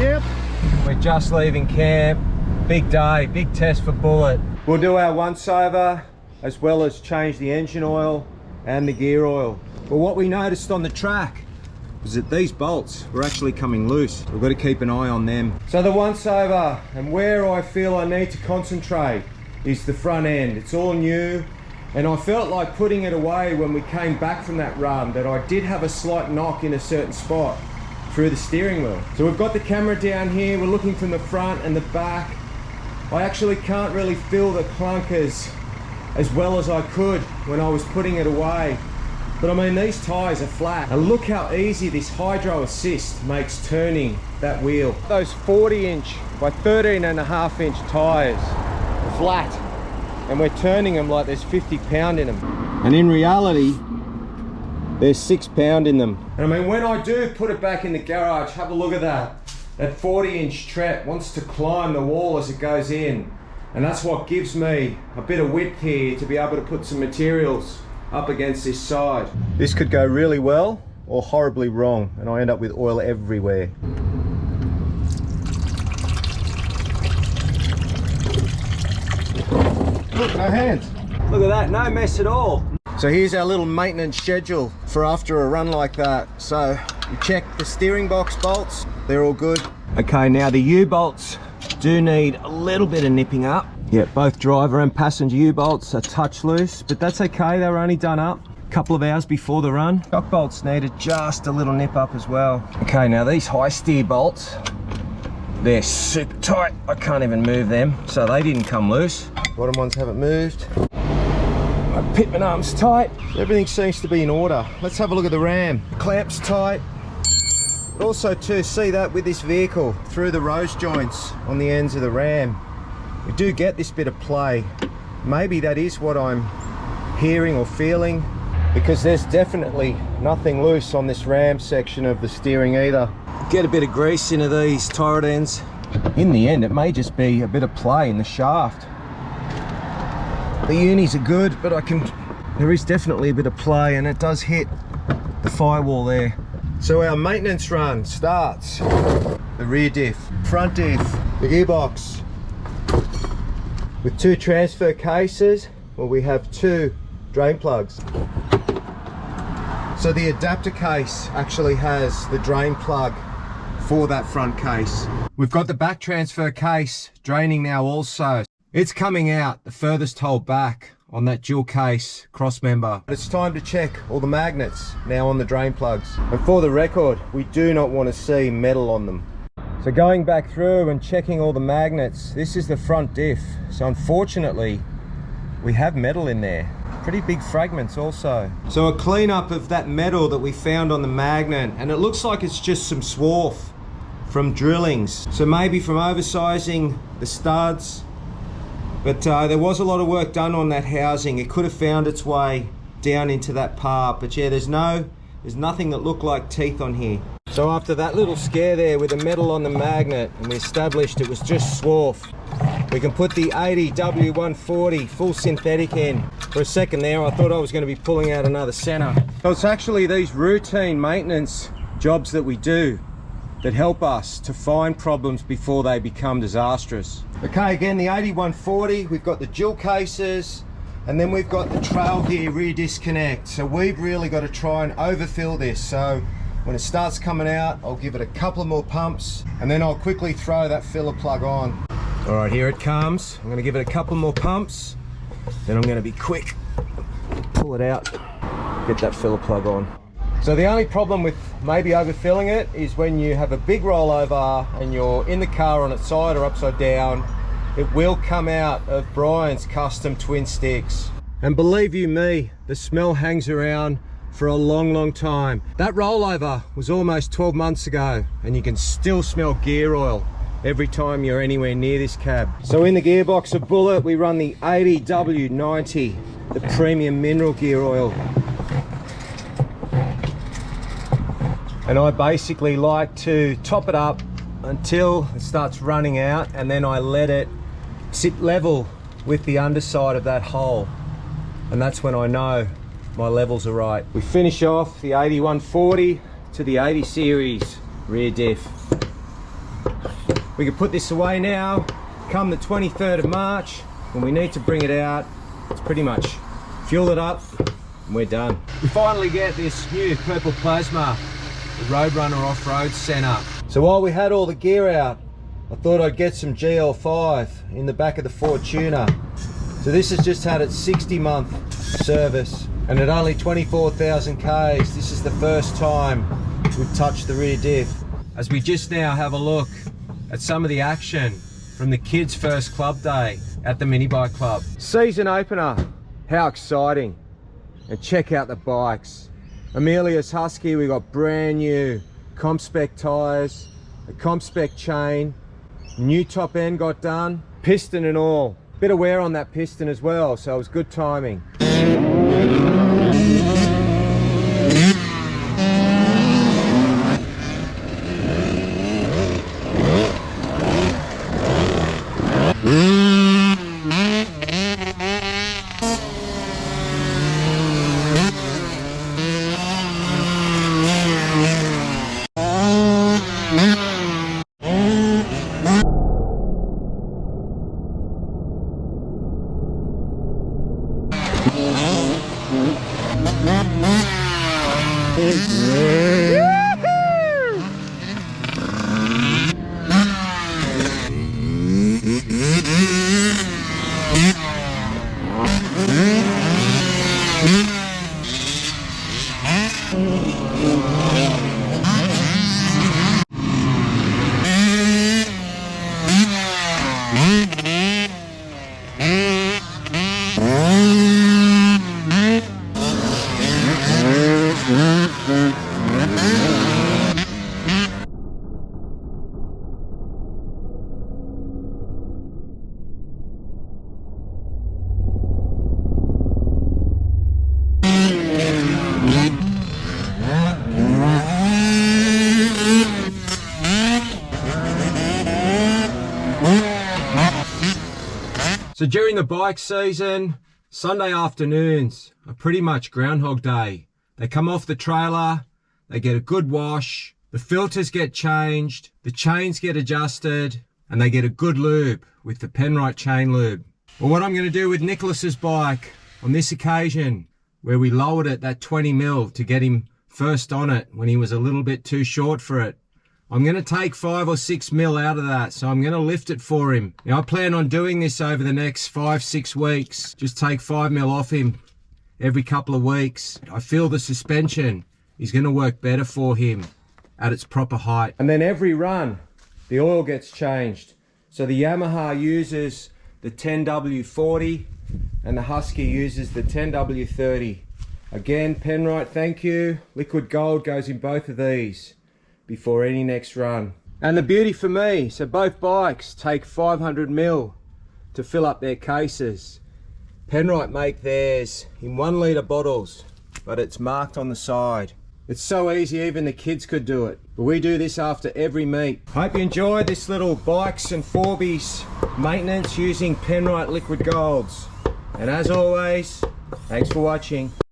Yep. We're just leaving camp. Big day, big test for Bullet. We'll do our once over, as well as change the engine oil and the gear oil. But what we noticed on the track was that these bolts were actually coming loose. We've got to keep an eye on them. So the once over, and where I feel I need to concentrate, is the front end. It's all new, and I felt like putting it away when we came back from that run, that I did have a slight knock in a certain spot through the steering wheel. So we've got the camera down here, we're looking from the front and the back. I actually can't really feel the clunkers as well as I could when I was putting it away. But I mean, these tyres are flat. And look how easy this hydro assist makes turning that wheel. Those 40-inch by 13.5-inch tyres are flat. And we're turning them like there's 50 pound in them. And in reality, there's 6 pound in them. And I mean, when I do put it back in the garage, have a look at that. That 40-inch tread wants to climb the wall as it goes in. And that's what gives me a bit of width here to be able to put some materials up against this side. This could go really well or horribly wrong, and I end up with oil everywhere. Look, no hands. Look at that, no mess at all. So here's our little maintenance schedule for after a run like that. So we check the steering box bolts, they're all good. Okay, now the U-bolts do need a little bit of nipping up. Yeah, both driver and passenger U-bolts are touch loose, but that's okay, they were only done up a couple of hours before the run. Shock bolts needed just a little nip up as well. Okay, now these high steer bolts, they're super tight. I can't even move them, so they didn't come loose. Bottom ones haven't moved. My pitman arm's tight. Everything seems to be in order. Let's have a look at the ram. The clamp's tight. But also too, see that with this vehicle, through the rose joints on the ends of the ram, we do get this bit of play. Maybe that is what I'm hearing or feeling, because there's definitely nothing loose on this ram section of the steering either. Get a bit of grease into these turret ends. In the end, it may just be a bit of play in the shaft. The unis are good, but there is definitely a bit of play, and it does hit the firewall there. So our maintenance run starts the rear diff, front diff, the gearbox, with 2 transfer cases. Well, we have 2 drain plugs. So the adapter case actually has the drain plug for that front case. We've got the back transfer case draining now also. It's coming out the furthest hole back on that dual case cross member. It's time to check all the magnets now on the drain plugs. And for the record, we do not want to see metal on them. So going back through and checking all the magnets, this is the front diff. So unfortunately, we have metal in there. Pretty big fragments also. So a cleanup of that metal that we found on the magnet, and it looks like it's just some swarf from drillings. So maybe from oversizing the studs, but there was a lot of work done on that housing. It could have found its way down into that part, but yeah, there's nothing that looked like teeth on here. So after that little scare there with the metal on the magnet, and we established it was just swarf, we can put the 80 W140 full synthetic in. For a second there, I thought I was going to be pulling out another center. So it's actually these routine maintenance jobs that we do that help us to find problems before they become disastrous. Okay, again, the 8140, we've got the dual cases, and then we've got the trail gear rear disconnect. So we've really got to try and overfill this. So when it starts coming out, I'll give it a couple more pumps, and then I'll quickly throw that filler plug on. All right, here it comes. I'm gonna give it a couple more pumps, then I'm gonna be quick, pull it out, get that filler plug on. So the only problem with maybe overfilling it is when you have a big rollover and you're in the car on its side or upside down, it will come out of Brian's custom twin sticks. And believe you me, the smell hangs around for a long time. That rollover was almost 12 months ago, and you can still smell gear oil every time you're anywhere near this cab. So in the gearbox of Bullet, we run the 80W90, the premium mineral gear oil. And I basically like to top it up until it starts running out, and then I let it sit level with the underside of that hole, and that's when I know my levels are right. We finish off the 8140 to the 80 series rear diff. We can put this away now. Come the 23rd of March, when we need to bring it out, it's pretty much fuel it up and we're done. We finally get this new purple plasma, the Roadrunner Off-Road Centre. So while we had all the gear out, I thought I'd get some GL5 in the back of the Fortuner. So this has just had its 60-month service, and at only 24,000 Ks, this is the first time we've touched the rear diff. As we just now have a look at some of the action from the kids' first club day at the Mini Bike Club. Season opener, how exciting. And check out the bikes. Amelia's Husky, we got brand new comp spec tyres, a comp spec chain, new top end got done, piston and all. Bit of wear on that piston as well, so it was good timing. So during the bike season, Sunday afternoons are pretty much Groundhog Day. They come off the trailer, they get a good wash, the filters get changed, the chains get adjusted, and they get a good lube with the Penrite chain lube. Well, what I'm going to do with Nicholas's bike on this occasion, where we lowered it that 20 mil to get him first on it when he was a little bit too short for it, I'm going to take 5 or 6 mil out of that, so I'm going to lift it for him. Now I plan on doing this over the next 5-6 weeks. Just take 5 mil off him every couple of weeks. I feel the suspension is going to work better for him at its proper height. And then every run, the oil gets changed. So the Yamaha uses the 10W40 and the Husky uses the 10W30. Again, Penrite, thank you. Liquid gold goes in both of these before any next run. And the beauty for me, so both bikes take 500 mil to fill up their cases. Penrite make theirs in 1 litre bottles, but it's marked on the side. It's so easy, even the kids could do it. But we do this after every meet. Hope you enjoyed this little bikes and Forbies maintenance using Penrite liquid golds. And as always, thanks for watching.